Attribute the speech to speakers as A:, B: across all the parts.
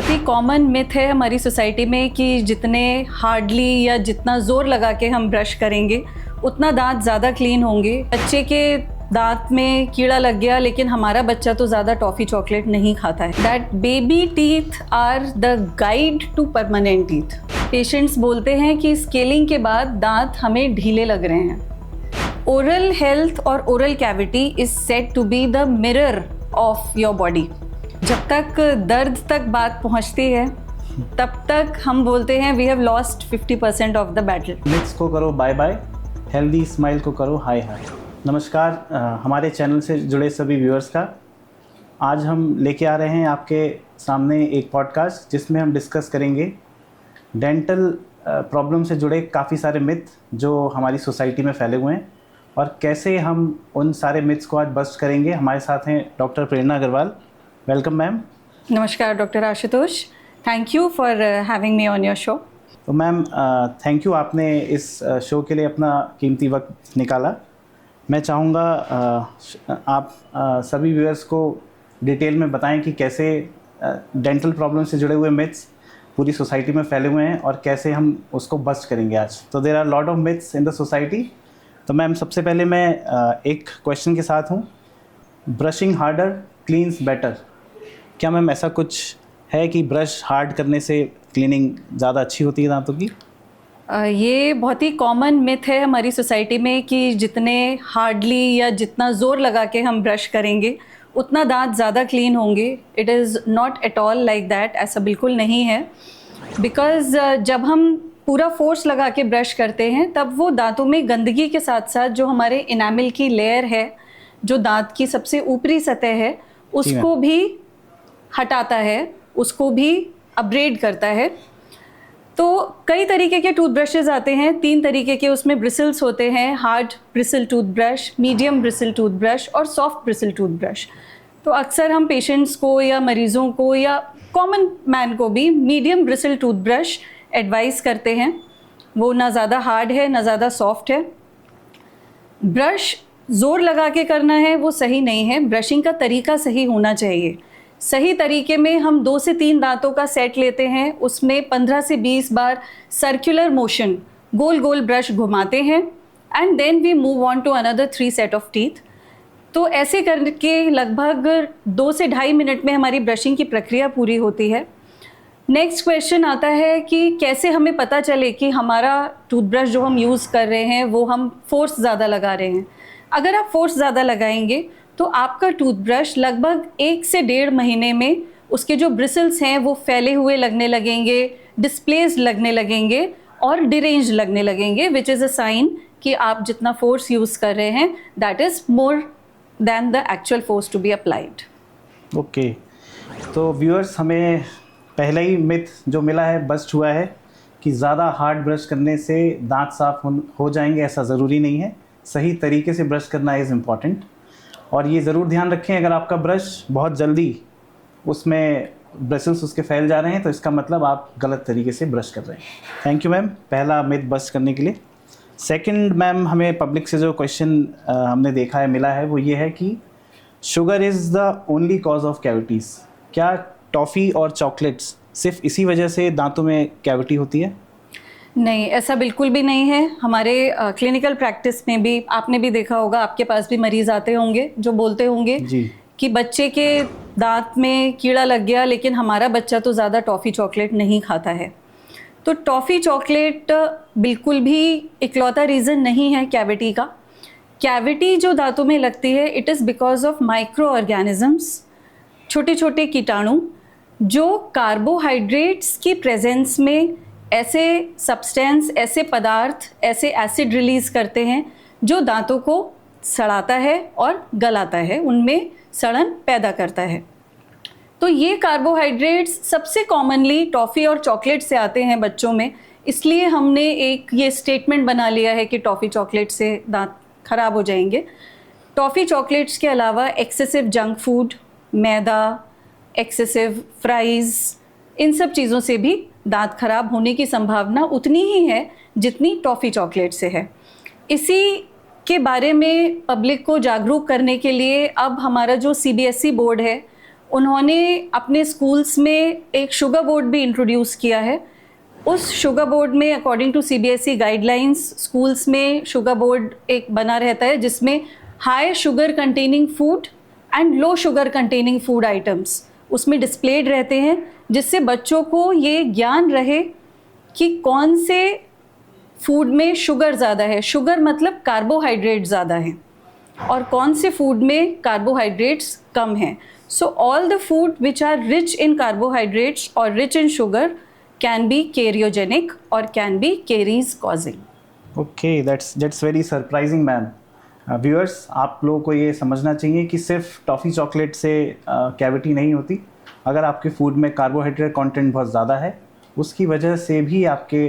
A: बहुत ही common myth है हमारी सोसाइटी में कि जितने हार्डली या जितना ज़ोर लगा के हम ब्रश करेंगे उतना दांत ज़्यादा क्लीन होंगे। बच्चे के दांत में कीड़ा लग गया लेकिन हमारा बच्चा तो ज़्यादा टॉफ़ी चॉकलेट नहीं खाता है। That baby teeth are the guide to permanent teeth. Patients बोलते हैं कि स्केलिंग के बाद दांत हमें ढीले लग रहे हैं। ओरल हेल्थ और oral cavity is said to be the mirror of your body. जब तक दर्द तक बात पहुंचती है तब तक हम बोलते हैं we have lost 50% of the battle.
B: Myths को करो बाय बाय, हेल्दी स्माइल को करो हाय हाय। नमस्कार हमारे चैनल से जुड़े सभी व्यूअर्स का। आज हम लेके आ रहे हैं आपके सामने एक पॉडकास्ट जिसमें हम डिस्कस करेंगे डेंटल प्रॉब्लम से जुड़े काफ़ी सारे मिथ जो हमारी सोसाइटी में फैले हुए हैं और कैसे हम उन सारे मिथ्स को आज बस्ट करेंगे। हमारे साथ हैं doctor Prerna Agarwal. Welcome ma'am.
A: नमस्कार doctor Ashutosh, thank you for having me on your show.
B: तो मैम थैंक यू, आपने इस शो के लिए अपना कीमती वक्त निकाला। मैं चाहूँगा आप सभी व्यूअर्स को डिटेल में बताएं कि कैसे डेंटल प्रॉब्लम से जुड़े हुए मिथ्स पूरी सोसाइटी में फैले हुए हैं और कैसे हम उसको बस्ट करेंगे आज। तो there are lot of myths in the society. तो मैम सबसे पहले मैं एक क्वेश्चन के साथ हूँ, ब्रशिंग हार्डर क्लीन्स बेटर। क्या मैम ऐसा कुछ है कि ब्रश हार्ड करने से क्लीनिंग ज़्यादा अच्छी होती है दांतों की?
A: ये बहुत ही कॉमन मिथ है हमारी सोसाइटी में कि जितने हार्डली या जितना ज़ोर लगा के हम ब्रश करेंगे उतना दांत ज़्यादा क्लीन होंगे। It is not at all like that. ऐसा बिल्कुल नहीं है। बिकॉज़ जब हम पूरा फोर्स लगा के ब्रश करते हैं तब वो दांतों में गंदगी के साथ साथ जो हमारे इनामिल की लेयर है, जो दांत की सबसे ऊपरी सतह है, उसको भी हटाता है, उसको भी अपग्रेड करता है। तो कई तरीके के टूथब्रशेस आते हैं, 3 तरीके के उसमें ब्रिसल्स होते हैं, hard bristle toothbrush, medium bristle toothbrush और सॉफ्ट ब्रिसल टूथब्रश। तो अक्सर हम पेशेंट्स को या मरीज़ों को या कॉमन मैन को भी मीडियम ब्रिसल टूथब्रश एडवाइस करते हैं। वो ना ज़्यादा हार्ड है ना ज़्यादा सॉफ्ट है। ब्रश ज़ोर लगा के करना है वो सही नहीं है। ब्रशिंग का तरीका सही होना चाहिए। सही तरीके में हम 2 से 3 दांतों का सेट लेते हैं, उसमें 15 से 20 बार सर्कुलर मोशन गोल गोल ब्रश घुमाते हैं and then we move on to another 3 set of teeth. तो ऐसे करके लगभग 2 से 2.5 मिनट में हमारी ब्रशिंग की प्रक्रिया पूरी होती है। नेक्स्ट क्वेश्चन आता है कि कैसे हमें पता चले कि हमारा टूथब्रश जो हम यूज़ कर रहे हैं वो हम फोर्स ज़्यादा लगा रहे हैं। अगर आप फोर्स ज़्यादा लगाएंगे तो आपका टूथब्रश लगभग 1 से 1.5 महीने में उसके जो ब्रिसल्स हैं वो फैले हुए लगने लगेंगे, डिस्प्लेस्ड लगने लगेंगे और डिरेंज लगने लगेंगे, विच इज़ अ साइन कि आप जितना फोर्स यूज़ कर रहे हैं that is more than the actual force to be applied.
B: Okay, तो व्यूअर्स हमें पहला ही मिथ जो मिला है, बस्ट हुआ है कि ज़्यादा हार्ड ब्रश करने से दांत साफ हो जाएंगे। ऐसा ज़रूरी नहीं है। सही तरीके से ब्रश करना इज़ इम्पॉर्टेंट। और ये ज़रूर ध्यान रखें, अगर आपका ब्रश बहुत जल्दी उसमें ब्रशल्स उसके फैल जा रहे हैं तो इसका मतलब आप गलत तरीके से ब्रश कर रहे हैं। थैंक यू मैम पहला मिथ बस्ट करने के लिए। सेकंड मैम, हमें पब्लिक से जो क्वेश्चन हमने देखा है, मिला है, वो ये है कि sugar is the only cause of cavities. क्या टॉफ़ी और चॉकलेट्स सिर्फ इसी वजह से दांतों में कैविटी होती है?
A: नहीं, ऐसा बिल्कुल भी नहीं है। हमारे क्लिनिकल प्रैक्टिस में भी आपने भी देखा होगा, आपके पास भी मरीज़ आते होंगे जो बोलते होंगे कि बच्चे के दांत में कीड़ा लग गया लेकिन हमारा बच्चा तो ज़्यादा टॉफ़ी चॉकलेट नहीं खाता है। तो टॉफ़ी चॉकलेट बिल्कुल भी इकलौता रीज़न नहीं है कैविटी का। कैविटी जो दांतों में लगती है it is because of micro organisms, छोटे छोटे कीटाणु जो कार्बोहाइड्रेट्स की प्रेजेंस में ऐसे सब्सटेंस, ऐसे पदार्थ, ऐसे एसिड रिलीज़ करते हैं जो दांतों को सड़ाता है और गलाता है, उनमें सड़न पैदा करता है। तो ये कार्बोहाइड्रेट्स सबसे कॉमनली टॉफ़ी और चॉकलेट से आते हैं बच्चों में। इसलिए हमने एक ये स्टेटमेंट बना लिया है कि टॉफ़ी चॉकलेट से दांत खराब हो जाएंगे। टॉफ़ी चॉकलेट्स के अलावा एक्सेसिव जंक फूड, मैदा, एक्सेसिव फ्राइज़, इन सब चीज़ों से भी दांत खराब होने की संभावना उतनी ही है जितनी टॉफ़ी चॉकलेट से है। इसी के बारे में पब्लिक को जागरूक करने के लिए अब हमारा जो CBSE बोर्ड है उन्होंने अपने स्कूल्स में एक शुगर बोर्ड भी इंट्रोड्यूस किया है। उस शुगर बोर्ड में according to CBSE guidelines schools में शुगर बोर्ड एक बना रहता है जिसमें high sugar containing food and low sugar containing food items उसमें डिस्प्लेड रहते हैं, जिससे बच्चों को ये ज्ञान रहे कि कौन से फूड में शुगर ज़्यादा है, शुगर मतलब कार्बोहाइड्रेट ज़्यादा है, और कौन से फूड में कार्बोहाइड्रेट्स कम हैं। So all the food which are rich in carbohydrates और rich in sugar can be cariogenic और can be caries causing.
B: Okay, that's very surprising ma'am. Viewers, आप लोगों को ये समझना चाहिए कि सिर्फ टॉफ़ी चॉकलेट से कैविटी नहीं होती। अगर आपके फूड में कार्बोहाइड्रेट कंटेंट बहुत ज़्यादा है, उसकी वजह से भी आपके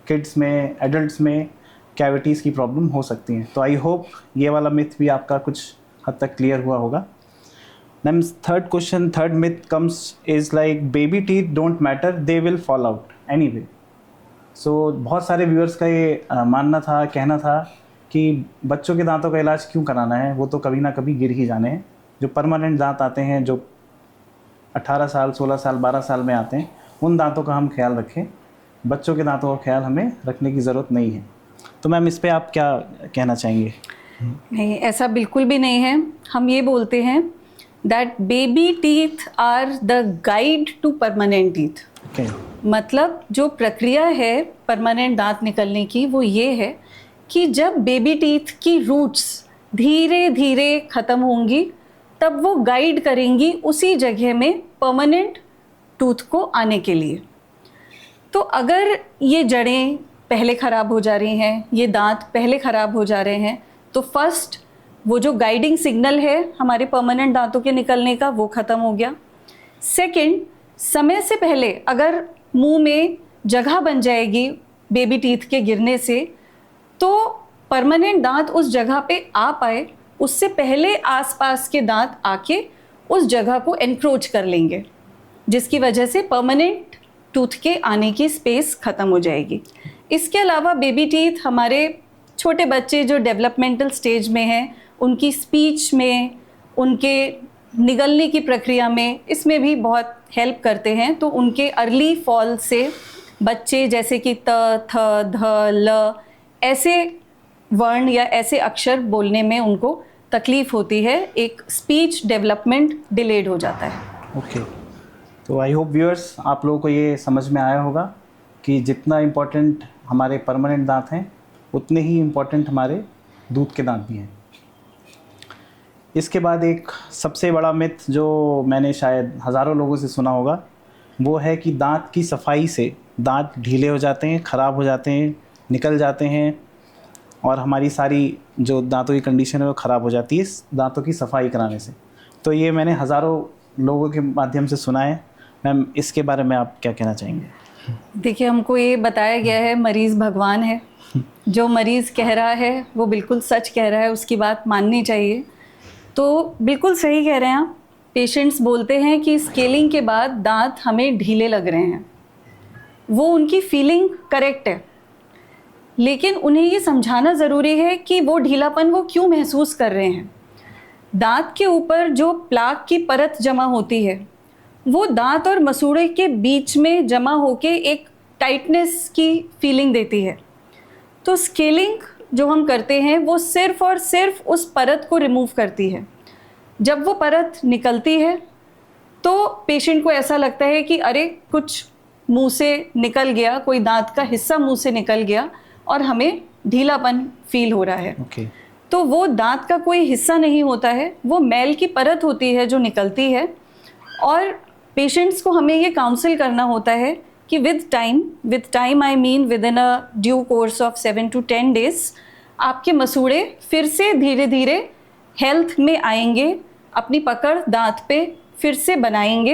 B: किड्स में, एडल्ट्स में कैविटीज़ की प्रॉब्लम हो सकती हैं। तो आई होप ये वाला मिथ भी आपका कुछ हद तक क्लियर हुआ होगा। Ma'am, third myth comes is like baby teeth don't matter, they will fall out anyway. So बहुत सारे व्यूअर्स का ये मानना था, कहना था कि बच्चों के दांतों का इलाज क्यों कराना है, वो तो कभी ना कभी गिर ही जाने हैं। जो परमानेंट दांत आते हैं, जो 18 साल, 16 साल, 12 साल में आते हैं, उन दांतों का हम ख्याल रखें। बच्चों के दांतों का ख्याल हमें रखने की ज़रूरत नहीं है। तो मैम, इस पे आप क्या कहना चाहेंगे?
A: नहीं, ऐसा बिल्कुल भी नहीं है। हम ये बोलते हैं that baby teeth are the guide to permanent teeth. मतलब जो प्रक्रिया है परमानेंट दांत निकलने की, वो ये है कि जब बेबी टीथ की रूट्स धीरे धीरे ख़त्म होंगी, तब वो गाइड करेंगी उसी जगह में परमानेंट टूथ को आने के लिए। तो अगर ये जड़ें पहले ख़राब हो जा रही हैं, ये दांत पहले ख़राब हो जा रहे हैं, तो फर्स्ट वो जो गाइडिंग सिग्नल है हमारे परमानेंट दांतों के निकलने का, वो ख़त्म हो गया। सेकंड, समय से पहले अगर मुंह में जगह बन जाएगी बेबी टीथ के गिरने से, तो परमानेंट दांत उस जगह पे आ पाए, उससे पहले आसपास के दांत आके उस जगह को एनक्रोच कर लेंगे, जिसकी वजह से परमानेंट टूथ के आने की स्पेस ख़त्म हो जाएगी। इसके अलावा बेबी टीथ हमारे छोटे बच्चे जो डेवलपमेंटल स्टेज में हैं, उनकी स्पीच में, उनके निगलने की प्रक्रिया में, इसमें भी बहुत हेल्प करते हैं। तो उनके अर्ली फॉल से बच्चे जैसे कि त, थ, ध, ल ऐसे वर्ण या ऐसे अक्षर बोलने में उनको तकलीफ़ होती है, एक स्पीच डेवलपमेंट डिलेड हो जाता है।
B: ओके, तो आई होप व्यूअर्स, आप लोगों को ये समझ में आया होगा कि जितना इम्पोर्टेंट हमारे परमानेंट दांत हैं, उतने ही इम्पोर्टेंट हमारे दूध के दांत भी हैं। इसके बाद एक सबसे बड़ा मिथ जो मैंने शायद हज़ारों लोगों से सुना होगा, वो है कि दांत की सफाई से दांत ढीले हो जाते हैं, ख़राब हो जाते हैं, निकल जाते हैं, और हमारी सारी जो दांतों की कंडीशन है वो ख़राब हो जाती है इस दांतों की सफाई कराने से। तो ये मैंने हज़ारों लोगों के माध्यम से सुना है। मैम, इसके बारे में आप क्या कहना चाहेंगे?
A: देखिए, हमको ये बताया गया है मरीज़ भगवान है। जो मरीज़ कह रहा है वो बिल्कुल सच कह रहा है, उसकी बात माननी चाहिए। तो बिल्कुल सही कह रहे हैं आप। पेशेंट्स बोलते हैं कि स्केलिंग के बाद दांत हमें ढीले लग रहे हैं, वो उनकी फीलिंग करेक्ट है, लेकिन उन्हें ये समझाना ज़रूरी है कि वो ढीलापन वो क्यों महसूस कर रहे हैं। दांत के ऊपर जो प्लाक की परत जमा होती है, वो दांत और मसूड़े के बीच में जमा होके एक टाइटनेस की फीलिंग देती है। तो स्केलिंग जो हम करते हैं वो सिर्फ़ और सिर्फ उस परत को रिमूव करती है। जब वो परत निकलती है तो पेशेंट को ऐसा लगता है कि अरे कुछ मुंह से निकल गया, कोई दांत का हिस्सा मुंह से निकल गया और हमें ढीलापन फील हो रहा है। तो वो दांत का कोई हिस्सा नहीं होता है, वो मैल की परत होती है जो निकलती है। और पेशेंट्स को हमें ये काउंसिल करना होता है कि with time I mean with in a due course of 7 to 10 days आपके मसूड़े फिर से धीरे धीरे हेल्थ में आएंगे, अपनी पकड़ दांत पे फिर से बनाएंगे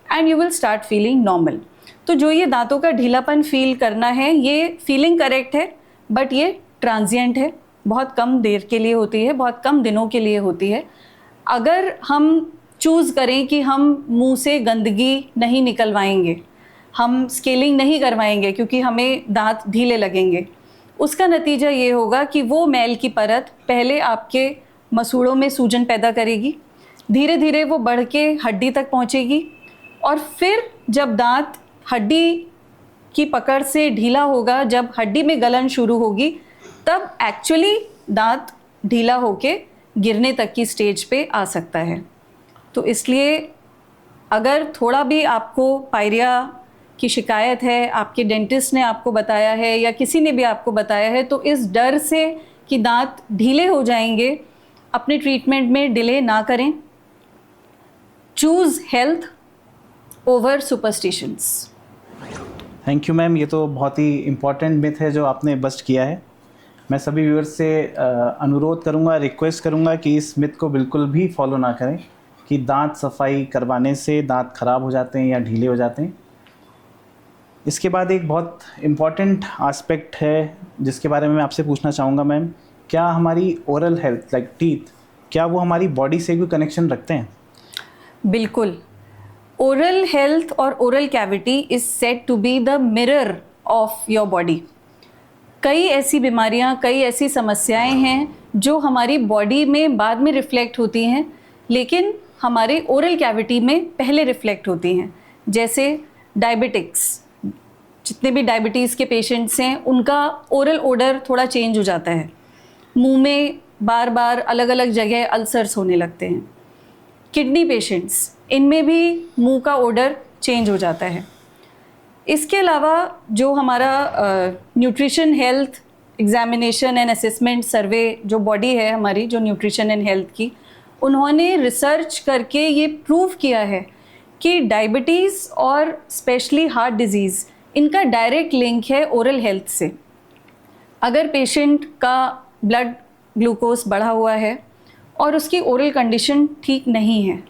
A: and you will start feeling normal. तो जो ये दांतों का ढीलापन फील करना है, ये फीलिंग करेक्ट है, बट ये ट्रांजिएंट है, बहुत कम देर के लिए होती है, बहुत कम दिनों के लिए होती है। अगर हम चूज़ करें कि हम मुंह से गंदगी नहीं निकलवाएंगे, हम स्केलिंग नहीं करवाएंगे क्योंकि हमें दांत ढीले लगेंगे, उसका नतीजा ये होगा कि वो मैल की परत पहले आपके मसूड़ों में सूजन पैदा करेगी, धीरे धीरे वो बढ़ के हड्डी तक पहुंचेगी और फिर जब दांत हड्डी की पकड़ से ढीला होगा, जब हड्डी में गलन शुरू होगी, तब एक्चुअली दांत ढीला होके गिरने तक की स्टेज पे आ सकता है। तो इसलिए अगर थोड़ा भी आपको पायरिया की शिकायत है, आपके डेंटिस्ट ने आपको बताया है या किसी ने भी आपको बताया है, तो इस डर से कि दांत ढीले हो जाएंगे अपने ट्रीटमेंट में डिले ना करें। Choose health over superstitions.
B: Thank you ma'am, ये तो बहुत ही इम्पॉर्टेंट मिथ है जो आपने बस्ट किया है। मैं सभी व्यूअर्स से अनुरोध करूंगा, रिक्वेस्ट करूंगा कि इस मिथ को बिल्कुल भी फॉलो ना करें कि दांत सफाई करवाने से दांत खराब हो जाते हैं या ढीले हो जाते हैं। इसके बाद एक बहुत इम्पॉर्टेंट एस्पेक्ट है जिसके बारे में मैं आपसे पूछना चाहूँगा मैम, क्या हमारी ओरल हेल्थ लाइक टीथ, क्या वो हमारी बॉडी से कोई कनेक्शन रखते हैं?
A: बिल्कुल। ओरल हेल्थ और oral cavity is said to be the mirror of your body. कई ऐसी बीमारियां, कई ऐसी समस्याएं हैं जो हमारी बॉडी में बाद में रिफ्लेक्ट होती हैं, लेकिन हमारे ओरल कैविटी में पहले रिफ्लेक्ट होती हैं। जैसे डायबिटिक्स, जितने भी डायबिटीज़ के पेशेंट्स हैं उनका ओरल ओडर थोड़ा चेंज हो जाता है, मुंह में बार बार अलग अलग जगह अल्सर्स होने लगते हैं। किडनी पेशेंट्स, इनमें भी मुंह का ओडर चेंज हो जाता है। इसके अलावा जो हमारा nutrition health examination and assessment survey जो बॉडी है हमारी, जो न्यूट्रिशन एंड हेल्थ की, उन्होंने रिसर्च करके ये प्रूव किया है कि डायबिटीज़ और स्पेशली हार्ट डिजीज़, इनका डायरेक्ट लिंक है ओरल हेल्थ से। अगर पेशेंट का ब्लड ग्लूकोज बढ़ा हुआ है और उसकी ओरल कंडीशन ठीक नहीं है,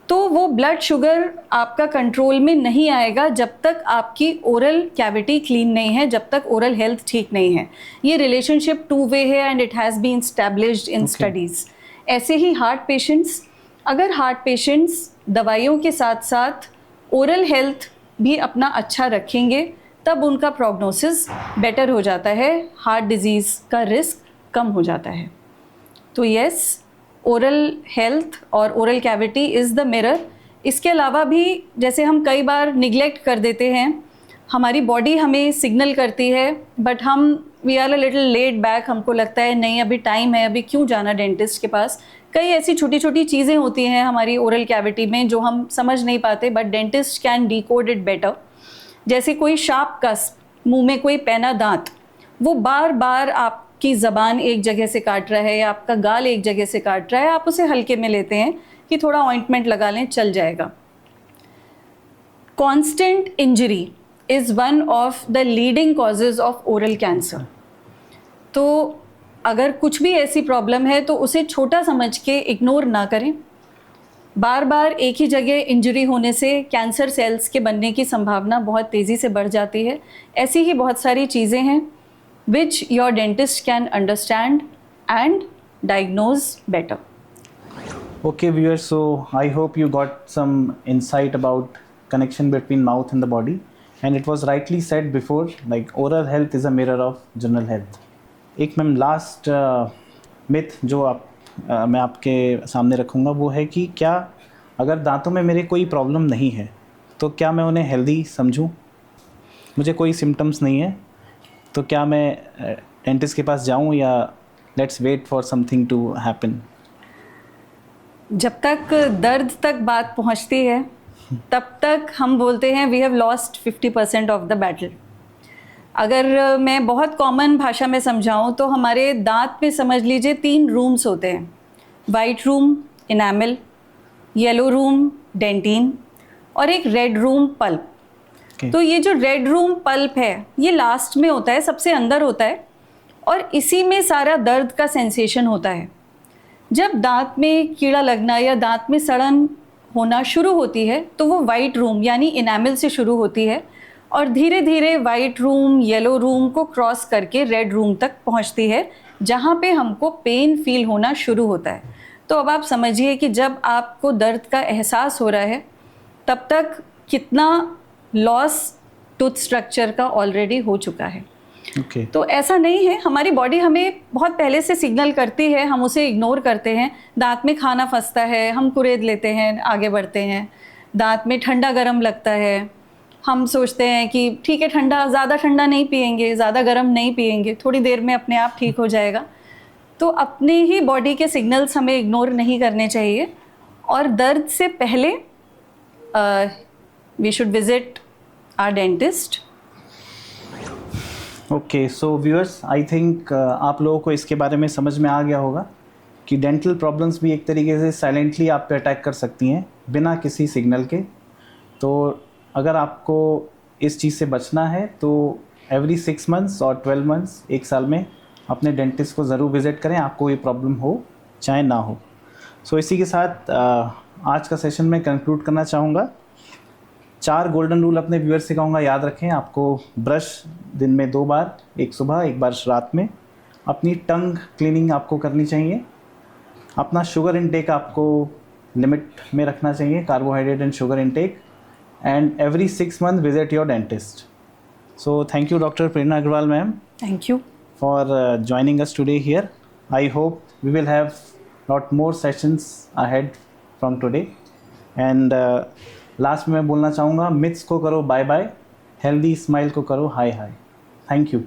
A: तो वो ब्लड शुगर आपका कंट्रोल में नहीं आएगा जब तक आपकी ओरल कैविटी क्लीन नहीं है, जब तक ओरल हेल्थ ठीक नहीं है। ये रिलेशनशिप टू वे है and it has been established in studies. ऐसे ही हार्ट पेशेंट्स, अगर हार्ट पेशेंट्स दवाइयों के साथ साथ ओरल हेल्थ भी अपना अच्छा रखेंगे, तब उनका प्रोग्नोसिस बेटर हो जाता है, हार्ट डिजीज़ का रिस्क कम हो जाता है। तो यस, ओरल हेल्थ और oral cavity is the mirror. इसके अलावा भी जैसे हम कई बार निगलेक्ट कर देते हैं, हमारी बॉडी हमें सिग्नल करती है बट हम we are a little late back, हमको लगता है नहीं अभी टाइम है, अभी क्यों जाना डेंटिस्ट के पास। कई ऐसी छोटी छोटी चीज़ें होती हैं हमारी ओरल कैविटी में जो हम समझ नहीं पाते, but dentist can decode it better. जैसे कोई शार्प कस, मुंह में कोई पैना दांत, वो बार बार आपकी ज़बान एक जगह से काट रहा है या आपका गाल एक जगह से काट रहा है, आप उसे हल्के में लेते हैं कि थोड़ा ऑइंटमेंट लगा लें, चल जाएगा। Constant injury is one of the leading causes of oral cancer. तो अगर कुछ भी ऐसी प्रॉब्लम है तो उसे छोटा समझ के इग्नोर ना करें। बार बार एक ही जगह इंजरी होने से कैंसर सेल्स के बनने की संभावना बहुत तेज़ी से बढ़ जाती है। ऐसी ही बहुत सारी चीज़ें हैं which your dentist can understand and diagnose better.
B: Okay viewers, so I hope you got some insight about connection between mouth and the body, and it was rightly said before, like oral health is a mirror of general health. एक ma'am last myth जो मैं आपके सामने रखूँगा वो है कि क्या अगर दांतों में मेरे कोई प्रॉब्लम नहीं है तो क्या मैं उन्हें हेल्दी समझूं? मुझे कोई सिम्टम्स नहीं है तो क्या मैं डेंटिस्ट के पास जाऊं या let's wait for something to happen?
A: जब तक दर्द तक बात पहुंचती है तब तक हम बोलते हैं we have lost 50% of the battle. अगर मैं बहुत कॉमन भाषा में समझाऊं तो हमारे दांत में समझ लीजिए 3 रूम्स होते हैं, white room enamel, yellow room dentin और एक रेड रूम पल्प। तो ये जो रेड रूम पल्प है ये लास्ट में होता है, सबसे अंदर होता है, और इसी में सारा दर्द का सेंसेशन होता है। जब दांत में कीड़ा लगना या दांत में सड़न होना शुरू होती है तो वो वाइट रूम यानी इनामल से शुरू होती है और धीरे धीरे वाइट रूम येलो रूम को क्रॉस करके रेड रूम तक पहुंचती है, जहां पे हमको पेन फील होना शुरू होता है। तो अब आप समझिए कि जब आपको दर्द का एहसास हो रहा है तब तक कितना लॉस टूथ स्ट्रक्चर का ऑलरेडी हो चुका है।
B: ओके
A: तो ऐसा नहीं है, हमारी बॉडी हमें बहुत पहले से सिग्नल करती है, हम उसे इग्नोर करते हैं। दांत में खाना फंसता है, हम कुरेद लेते हैं, आगे बढ़ते हैं। दांत में ठंडा गर्म लगता है, हम सोचते हैं कि ठीक है ठंडा, ज़्यादा ठंडा नहीं पिएंगे, ज़्यादा गर्म नहीं पिएंगे, थोड़ी देर में अपने आप ठीक हो जाएगा। तो अपने ही बॉडी के सिग्नल्स हमें इग्नोर नहीं करने चाहिए। और दर्द से पहले we should visit our dentist.
B: Okay, so viewers, I think आप लोगों को इसके बारे में समझ में आ गया होगा कि डेंटल प्रॉब्लम्स भी एक तरीके से साइलेंटली आप पे अटैक कर सकती हैं बिना किसी सिग्नल के। तो अगर आपको इस चीज़ से बचना है तो एवरी 6 मंथ्स और 12 मंथ्स, 1 साल में अपने डेंटिस्ट को ज़रूर विज़िट करें, आपको ये प्रॉब्लम हो चाहे ना हो। सो इसी के साथ आज का सेशन मैं कंक्लूड करना चाहूँगा। 4 गोल्डन रूल अपने व्यूअर्स से कहूँगा याद रखें। आपको ब्रश दिन में 2 बार, एक सुबह एक बार रात में। अपनी टंग क्लीनिंग आपको करनी चाहिए। अपना शुगर इनटेक आपको लिमिट में रखना चाहिए, carbohydrate and sugar intake. And every 6 month visit your dentist. So thank you doctor Prerna Agarwal ma'am
A: thank you
B: for joining us today here. I hope we will have lot more sessions ahead from today. And last में मैं बोलना चाहूँगा, myths को करो bye bye, healthy smile को करो हाय हाय। Thank you.